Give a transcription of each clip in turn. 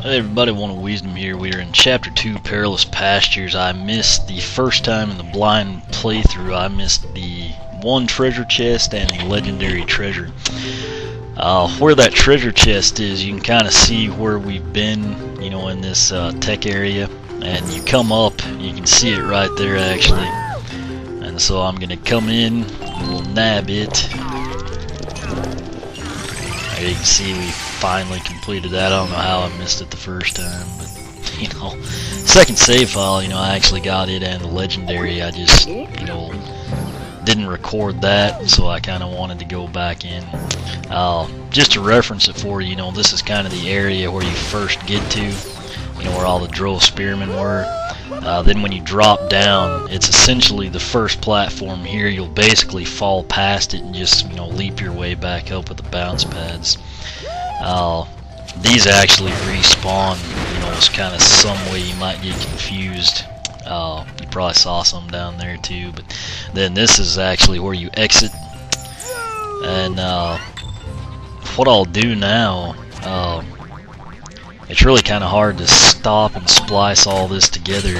Hey everybody, One of Wisdom here. We are in Chapter 2, Perilous Pastures. I missed the first time in the blind playthrough. I missed the one treasure chest and the legendary treasure. Where that treasure chest is, you can kind of see where we've been, you know, in this tech area. And you come up, you can see it right there actually. And so I'm going to come in, we'll nab it. There you can see we finally completed that. I don't know how I missed it the first time, but you know, second save file, you know, I actually got it and the legendary. I just, you know, didn't record that, so I kind of wanted to go back in. Just to reference it for you, you know, this is kind of the area where you first get to, you know, where all the drow spearmen were. Then when you drop down, it's essentially the first platform here. You'll basically fall past it and just, you know, leap your way back up with the bounce pads. These actually respawn, you know, it's kind of some way you might get confused. You probably saw some down there too, but then this is actually where you exit. And what I'll do now, it's really kind of hard to stop and splice all this together.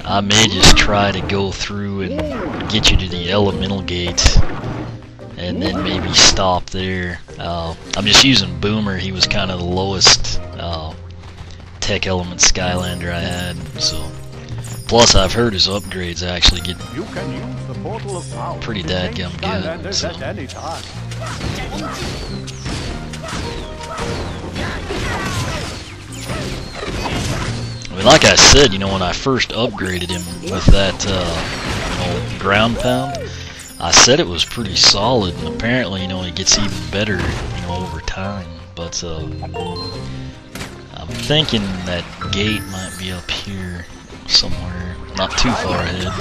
I may just try to go through and get you to the elemental gate and then maybe stop there. I'm just using Boomer. He was kind of the lowest tech element Skylander I had. So, plus I've heard his upgrades actually get pretty dadgum good. So. I mean, like I said, you know, when I first upgraded him with that you know, ground pound, I said it was pretty solid, and apparently, you know, it gets even better, you know, over time. But I'm thinking that gate might be up here somewhere, not too far ahead.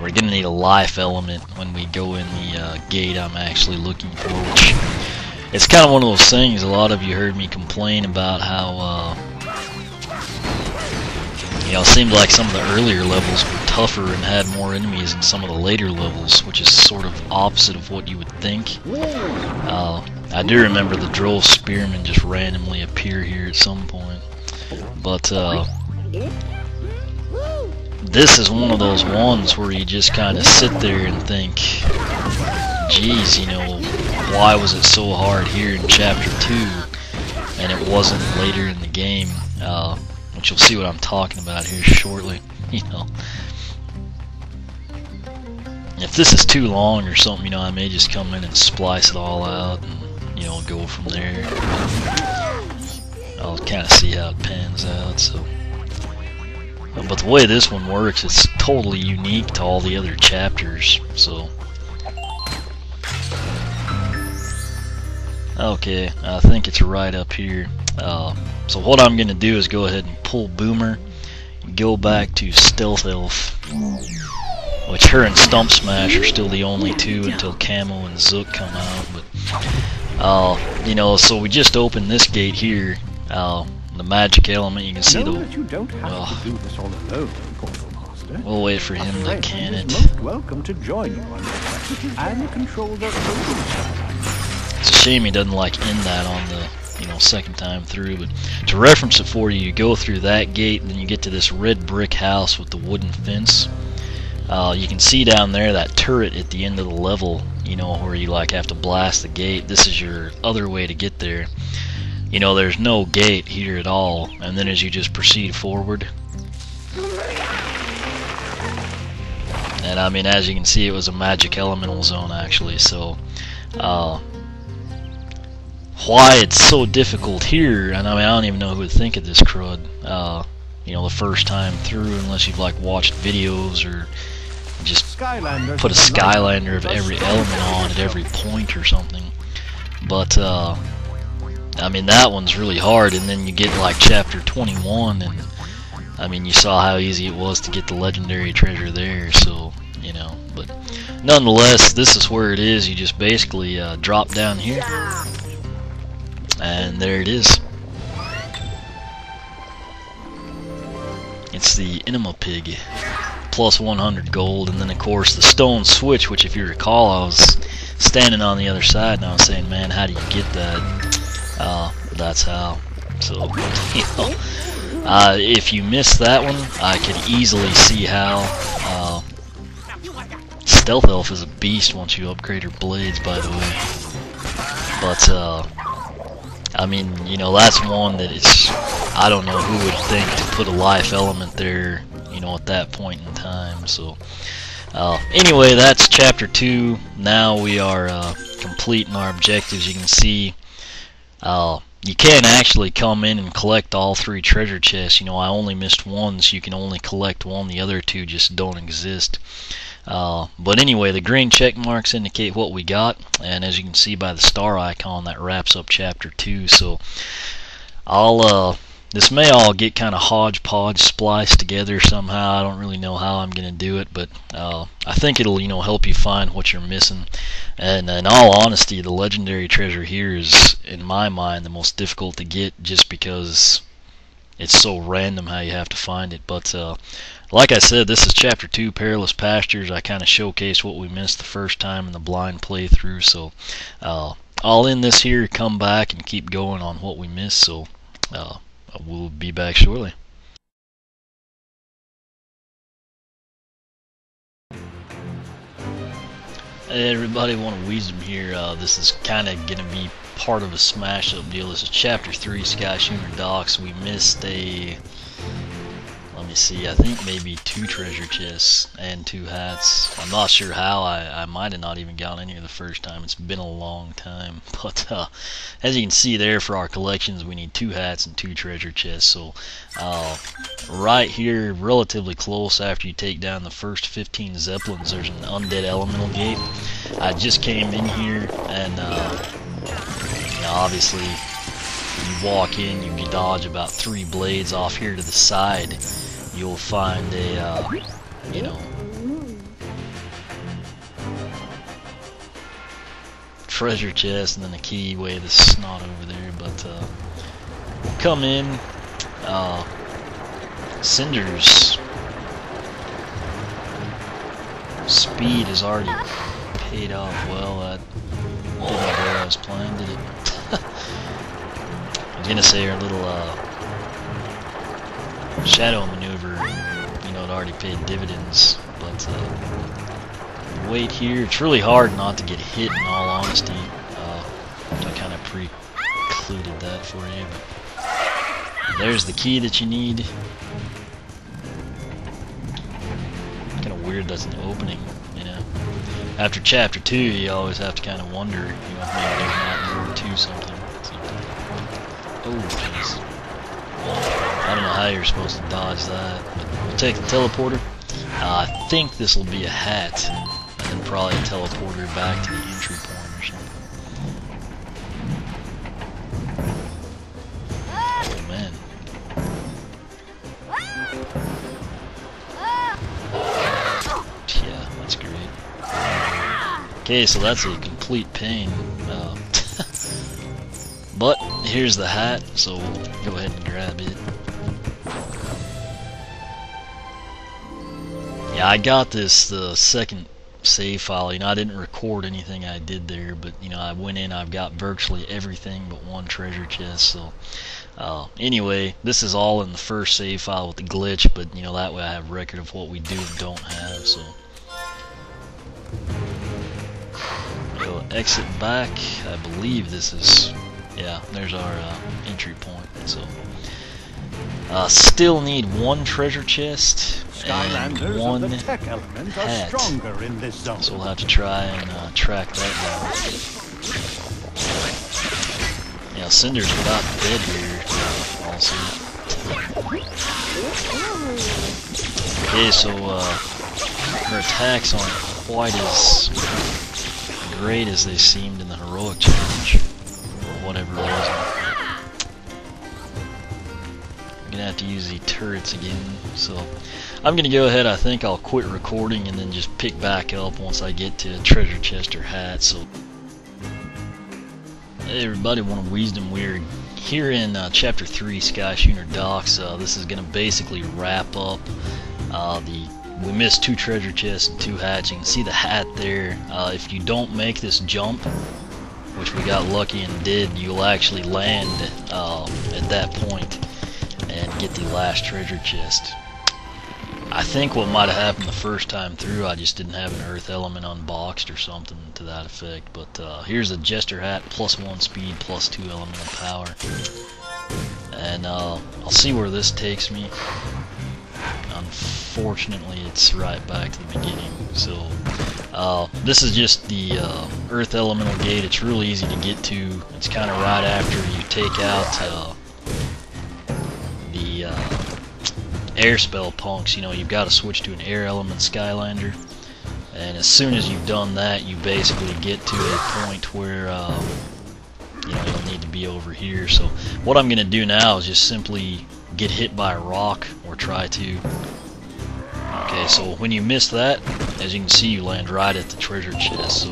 We're gonna need a life element when we go in the gate I'm actually looking for, which it's kind of one of those things. A lot of you heard me complain about how you know, it seemed like some of the earlier levels were tougher and had more enemies than some of the later levels, which is sort of opposite of what you would think. I do remember the drow spearmen just randomly appear here at some point, but this is one of those ones where you just kind of sit there and think, geez, you know, why was it so hard here in Chapter 2 and it wasn't later in the game, which you'll see what I'm talking about here shortly. You know, if this is too long or something, you know, I may just come in and splice it all out and, you know, go from there. I'll kind of see how it pans out. So, but the way this one works, it's totally unique to all the other chapters. So, okay, I think it's right up here. So what I'm going to do is go ahead and pull Boomer, go back to Stealth Elf, which her and Stump Smash are still the only two until Camo and Zook come out. But you know, so we just opened this gate here. The magic element, you can see the. We'll wait for him to can it. Welcome to join you and control the. It's a shame he doesn't like end that on the, you know, second time through. But to reference it for you, you go through that gate, and then you get to this red brick house with the wooden fence. You can see down there that turret at the end of the level, you know, where you like have to blast the gate. This is your other way to get there. You know, there's no gate here at all, and then as you just proceed forward, and I mean, as you can see, it was a magic elemental zone actually. So why it's so difficult here, and I mean, I don't even know who would think of this crud, you know, the first time through, unless you've like watched videos or just put a Skylander of every element on at every point or something. But I mean, that one's really hard, and then you get like Chapter 21, and I mean, you saw how easy it was to get the legendary treasure there. So, you know, but nonetheless, this is where it is. You just basically drop down here, and there it is. It's the Enema Pig, plus 100 gold, and then of course the stone switch, which if you recall I was standing on the other side and I was saying, man, how do you get that? That's how. So, you know, if you missed that one, I could easily see how. Stealth Elf is a beast once you upgrade her blades, by the way. But, I mean, you know, that's one that is, I don't know who would think to put a life element there, you know, at that point in time. So, anyway, that's chapter 2. Now we are completing our objectives. You can see, you can actually come in and collect all 3 treasure chests. You know, I only missed one, so you can only collect one. The other 2 just don't exist. But anyway, the green check marks indicate what we got, and as you can see by the star icon, that wraps up chapter 2. So this may all get kind of hodgepodge spliced together somehow. I don't really know how I'm gonna do it, but I think it'll, you know, help you find what you're missing. And in all honesty, the legendary treasure here is, in my mind, the most difficult to get, just because it's so random how you have to find it. But like I said, this is chapter 2, Perilous Pastures. I kind of showcased what we missed the first time in the blind playthrough, so I'll end this here, come back, and keep going on what we missed. So we'll be back shortly. Hey everybody, one of Wisdom here. This is kind of going to be part of a smash-up deal. This is chapter 3, Schooner Docks. We missed a... let me see, I think maybe 2 treasure chests and 2 hats. I'm not sure how. I might have not even gotten any the first time. It's been a long time. But as you can see there, for our collections, we need 2 hats and 2 treasure chests. So right here, relatively close after you take down the first 15 Zeppelins, there's an undead elemental gate. I just came in here, and you know, obviously you walk in, you dodge about 3 blades off here to the side. You'll find a, you know, treasure chest and then a key way the snot over there. But come in, Cinder's speed is already paid off well. That didn't know where I was playing, did it? I was gonna say her little shadow maneuver, you know, it already paid dividends. But wait here, it's really hard not to get hit, in all honesty. I kind of precluded that for you, but there's the key that you need. Kind of weird that's an opening, you know. After chapter 2, you always have to kind of wonder, you know, maybe there's not more to something. Oh, jeez. I don't know how you're supposed to dodge that, but we'll take the teleporter. I think this will be a hat, and then probably a teleporter back to the entry point or something. Oh man. Yeah, that's great. Okay, so that's a complete pain. But here's the hat, so we'll go ahead and grab it. Yeah, I got this, the second save file. You know, I didn't record anything I did there, but you know, I went in, I've got virtually everything but 1 treasure chest. So anyway, this is all in the first save file with the glitch, but you know, that way I have record of what we do and don't have. So we'll exit back. I believe this is, yeah, there's our entry point. So still need 1 treasure chest and 1 hat. So we'll have to try and track that down. Yeah, Cinder's about dead here also. Okay, so her attacks aren't quite as great as they seemed in the heroic challenge, or whatever reason. I'm gonna have to use the turrets again, so I'm gonna go ahead. I think I'll quit recording and then just pick back up once I get to treasure chest or hat. So hey everybody, one of Wisdom Weird here in Chapter 3, Schooner Docks, this is going to basically wrap up we missed 2 treasure chests and 2 hats. You can see the hat there. If you don't make this jump, which we got lucky and did, you'll actually land at that point and get the last treasure chest. I think what might have happened the first time through, I just didn't have an earth element unboxed or something to that effect. But here's a jester hat, +1 speed, +2 elemental power. And I'll see where this takes me. Unfortunately, it's right back to the beginning. So this is just the earth elemental gate. It's really easy to get to. It's kind of right after you take out the air spell punks. You know, you've got to switch to an air element Skylander, and as soon as you've done that, you basically get to a point where you know, you'll need to be over here. So what I'm going to do now is just simply get hit by a rock, or try to. Okay, so when you miss that, as you can see, you land right at the treasure chest. So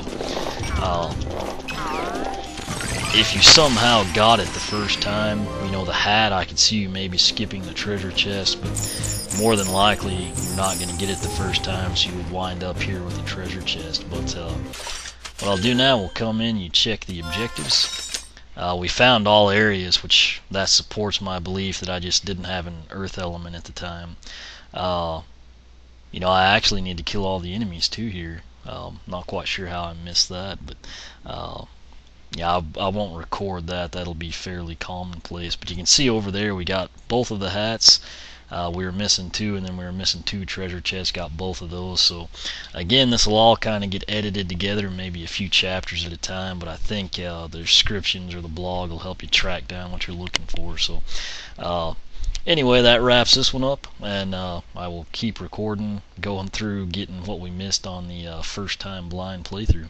if you somehow got it the first time, you know, the hat, I could see you maybe skipping the treasure chest, but more than likely you're not going to get it the first time, so you would wind up here with the treasure chest. But what I'll do now, we'll come in, you check the objectives. We found all areas, which that supports my belief that I just didn't have an earth element at the time. You know, I actually need to kill all the enemies too here. Not quite sure how I missed that, but yeah, I won't record that. That'll be fairly commonplace. But you can see over there we got both of the hats. We were missing 2, and then we were missing 2 treasure chests. Got both of those. So again, this will all kind of get edited together, maybe a few chapters at a time. But I think the descriptions or the blog will help you track down what you're looking for. So anyway, that wraps this one up, and I will keep recording, going through, getting what we missed on the first time blind playthrough.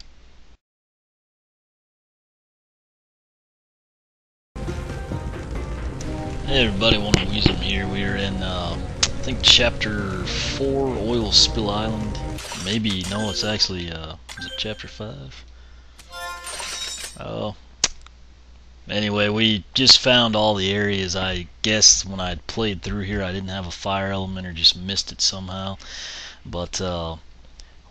Hey everybody, one of Weasel here. We are in, I think, Chapter 4, Oil Spill Island. Maybe, no, it's actually, is it Chapter 5? Oh. Anyway, we just found all the areas. I guess when I played through here, I didn't have a fire element or just missed it somehow. But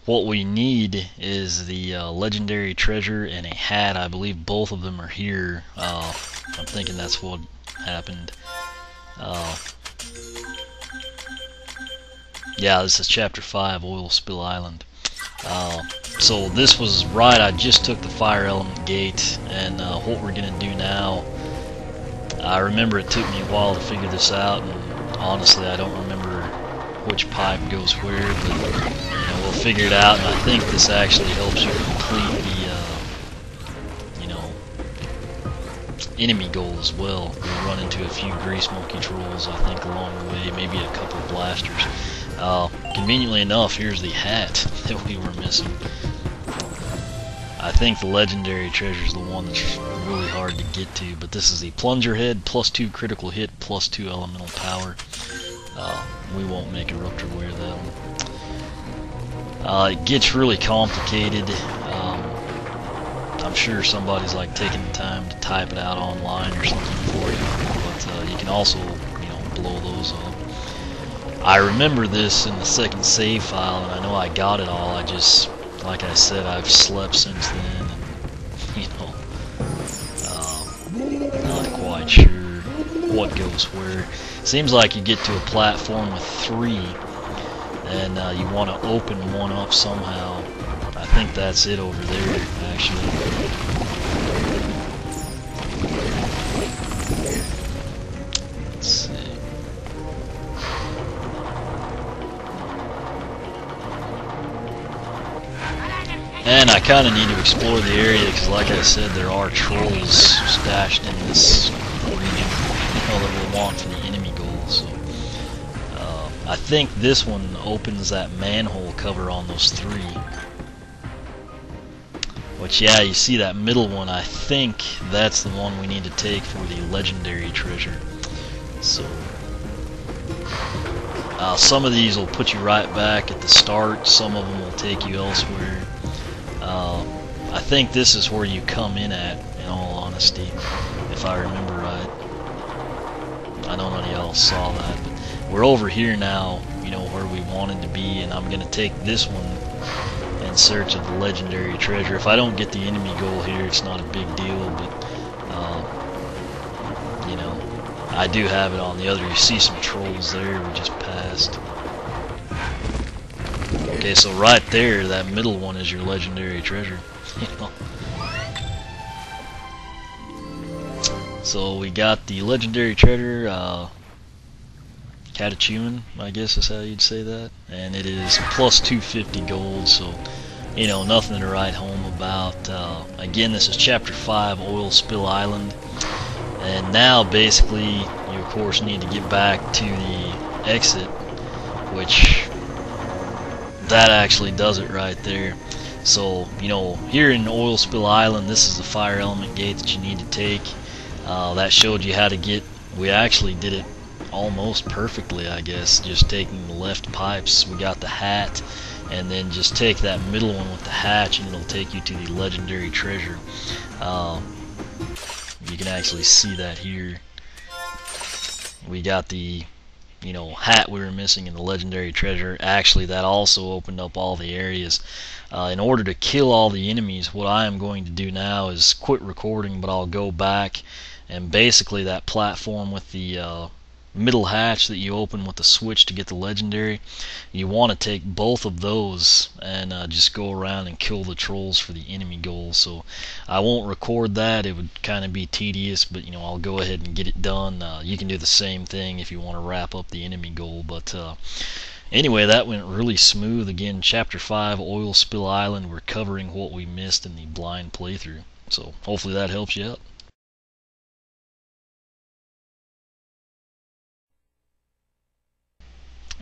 what we need is the legendary treasure and a hat. I believe both of them are here. I'm thinking that's what happened. Yeah, this is Chapter 5, Oil Spill Island. So this was right, I just took the fire element gate, and what we're going to do now, I remember it took me a while to figure this out, and honestly I don't remember which pipe goes where, but you know, we'll figure it out, and I think this actually helps you complete the, you know, enemy goal as well. We'll run into a few grease monkey trolls, I think, along the way, maybe a couple of blasters. Conveniently enough, here's the hat that we were missing. I think the legendary treasure is the one that's really hard to get to, but this is the plunger head, +2 critical hit, +2 elemental power. We won't make a Rupture wear that one. It gets really complicated. I'm sure somebody's like taking the time to type it out online or something for you, but you can also, you know, blow those up. I remember this in the second save file, and I know I got it all. I just, like I said, I've slept since then, and, you know, not quite sure what goes where. Seems like you get to a platform with 3, and you want to open one up somehow. I think that's it over there, actually. Let's see. And I kind of need to explore the area, because like I said, there are trolls stashed in this region, you know, that we'll want for the enemy goals. So, I think this one opens that manhole cover on those 3. Which, yeah, you see that middle one, I think that's the one we need to take for the legendary treasure. So, some of these will put you right back at the start, some of them will take you elsewhere. I think this is where you come in at, in all honesty, if I remember right. I know none of y'all saw that, but we're over here now, you know, where we wanted to be, and I'm gonna take this one in search of the legendary treasure. If I don't get the enemy goal here, it's not a big deal, but you know, I do have it on the other. You see some trolls there we just passed. Okay, so right there, that middle one is your legendary treasure. You know. So we got the legendary treasure, Catachumon, I guess is how you'd say that, and it is plus 250 gold, so you know, nothing to write home about. Again, this is Chapter 5, Oil Spill Island, and now basically you of course need to get back to the exit, which that actually does it right there. So, you know, here in Oil Spill Island, this is the fire element gate that you need to take. That showed you how to get, we actually did it almost perfectly, I guess, just taking the left pipes. We got the hat, and then just take that middle one with the hatch and it'll take you to the legendary treasure. You can actually see that here. We got the, you know, hat we were missing in the legendary treasure. Actually, that also opened up all the areas. In order to kill all the enemies, what I am going to do now is quit recording, but I'll go back, and basically that platform with the middle hatch that you open with the switch to get the legendary, you want to take both of those and just go around and kill the trolls for the enemy goal. So I won't record that, it would kind of be tedious, but you know, I'll go ahead and get it done. You can do the same thing if you want to wrap up the enemy goal, but anyway, that went really smooth. Again, Chapter 5, Oil Spill Island, we're covering what we missed in the blind playthrough, so hopefully that helps you out.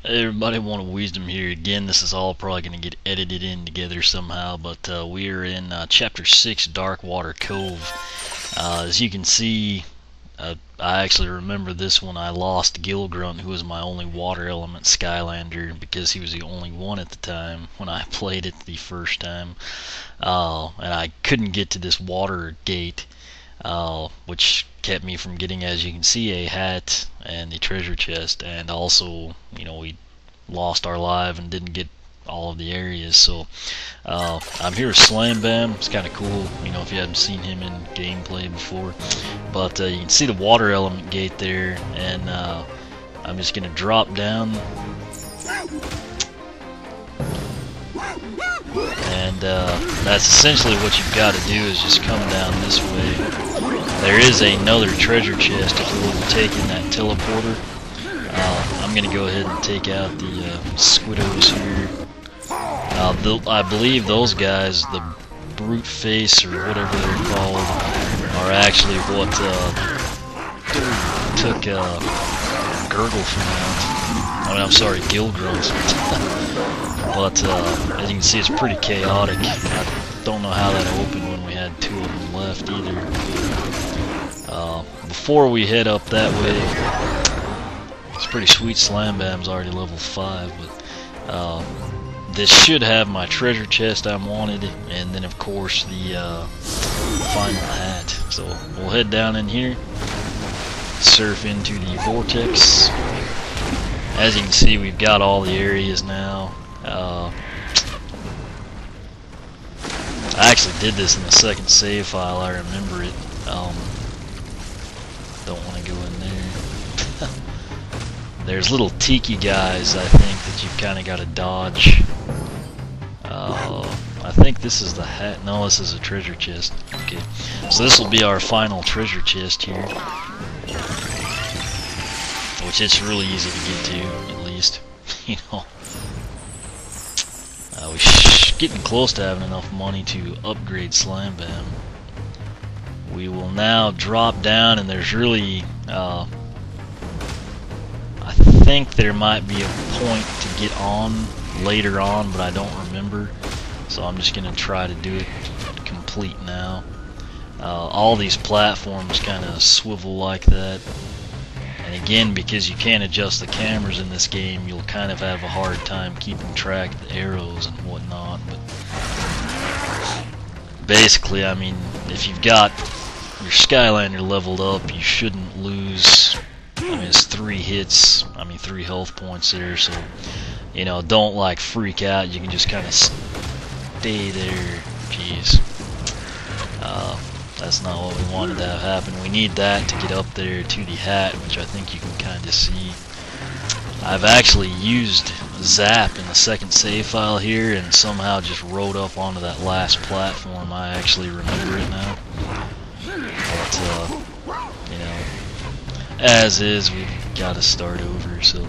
Hey everybody, want a wisdom here. Again, this is all probably going to get edited in together somehow, but we are in Chapter 6, Darkwater Cove. As you can see, I actually remember this one. I lost Gilgrunt, who was my only water element Skylander, because he was the only one at the time when I played it the first time. And I couldn't get to this water gate, which kept me from getting, as you can see, a hat and the treasure chest, and also, you know, we lost our life and didn't get all of the areas. So I'm here with Slam Bam. It's kind of cool, you know, if you haven't seen him in gameplay before, but you can see the water element gate there, and I'm just gonna drop down, and that's essentially what you've got to do, is just come down this way. There is another treasure chest if you would have taken that teleporter. I'm going to go ahead and take out the Squiddos here. I believe those guys, the brute face or whatever they're called, are actually what took Gurgle from out. I mean, I'm sorry, Gilgrunt. But as you can see, it's pretty chaotic. I don't know how that opened when we had two of them left either. Before we head up that way, it's pretty sweet. Slam Bam's already level 5, but this should have my treasure chest I wanted, and then of course the final hat. So we'll head down in here, surf into the vortex. As you can see, we've got all the areas now. I actually did this in the second save file, I remember it. Don't want to go in there. There's little tiki guys, I think, that you've kind of got to dodge. I think this is the hat. No, this is a treasure chest. Okay, so this will be our final treasure chest here, which it's really easy to get to, at least. You know, we're getting close to having enough money to upgrade Slam Bam. We will now drop down, and there's really, I think there might be a point to get on later on, but I don't remember. So I'm just going to try to do it complete now. All these platforms kind of swivel like that. And again, because you can't adjust the cameras in this game, you'll kind of have a hard time keeping track of the arrows and whatnot. But basically, I mean, if you've got your Skylander leveled up, you shouldn't lose I mean, it's 3 hits, I mean 3 health points there, so, you know, don't like freak out, you can just kind of stay there. Jeez. That's not what we wanted to have happen. We need that to get up there to the hat, which I think you can kind of see. I've actually used Zap in the second save file here and somehow just rode up onto that last platform. I actually remember it now. But, you know, as is, we've got to start over, so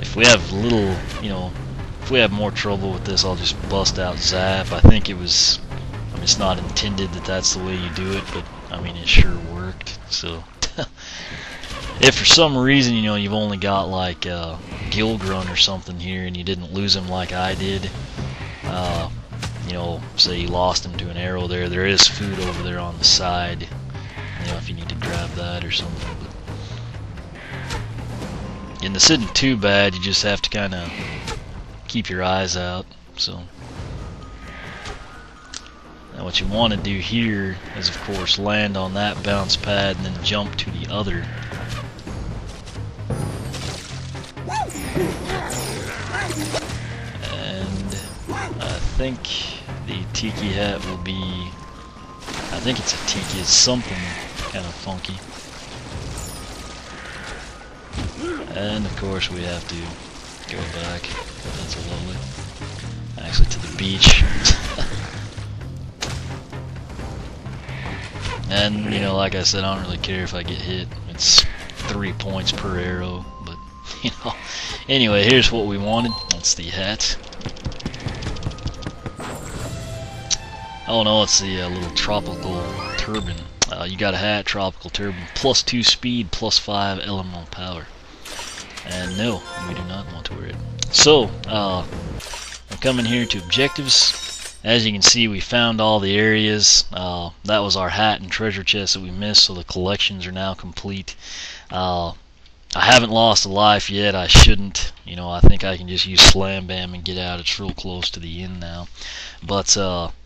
if we have little, you know, if we have more trouble with this, I'll just bust out Zap. I think it was, I mean, it's not intended that that's the way you do it, but, I mean, it sure worked, so. If for some reason, you know, you've only got like Gilgrun or something here and you didn't lose him like I did, you know, say you lost him to an arrow there is food over there on the side, you know, if you need to grab that or something. But, and this isn't too bad, you just have to kind of keep your eyes out, so. Now what you want to do here is, of course, land on that bounce pad and then jump to the other. And I think the tiki hat will be, I think it's a tiki, it's something kind of funky. And of course we have to go back, that's lovely, actually to the beach. And, you know, like I said, I don't really care if I get hit, it's 3 points per arrow, but, you know. Anyway, here's what we wanted. That's the hat. Oh no, it's the little tropical turban. You got a hat, tropical turban, +2 speed, +5 elemental power. And no, we do not want to wear it. So, I'm coming here to objectives. As you can see, we found all the areas. That was our hat and treasure chest that we missed, so the collections are now complete. I haven't lost a life yet. I shouldn't. You know, I think I can just use Slam Bam and get out. It's real close to the end now. But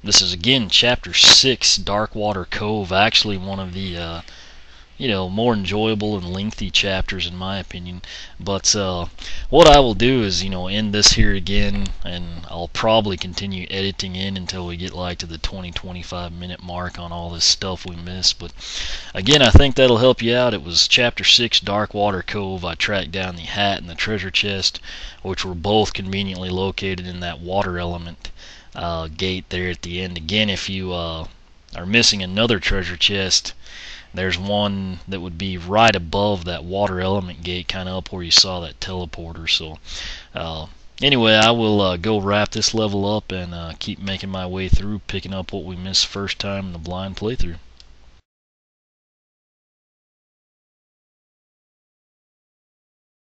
this is, again, Chapter 6, Darkwater Cove. Actually one of the, you know, more enjoyable and lengthy chapters in my opinion. But what I will do is, you know, end this here again, and I'll probably continue editing in until we get like to the 20-25 minute mark on all this stuff we missed. But again, I think that'll help you out. It was Chapter 6, Darkwater Cove. I tracked down the hat and the treasure chest, which were both conveniently located in that water element gate there at the end. Again, if you are missing another treasure chest, there's one that would be right above that water element gate, kind of up where you saw that teleporter. So anyway, I will go wrap this level up and keep making my way through, picking up what we missed first time in the blind playthrough.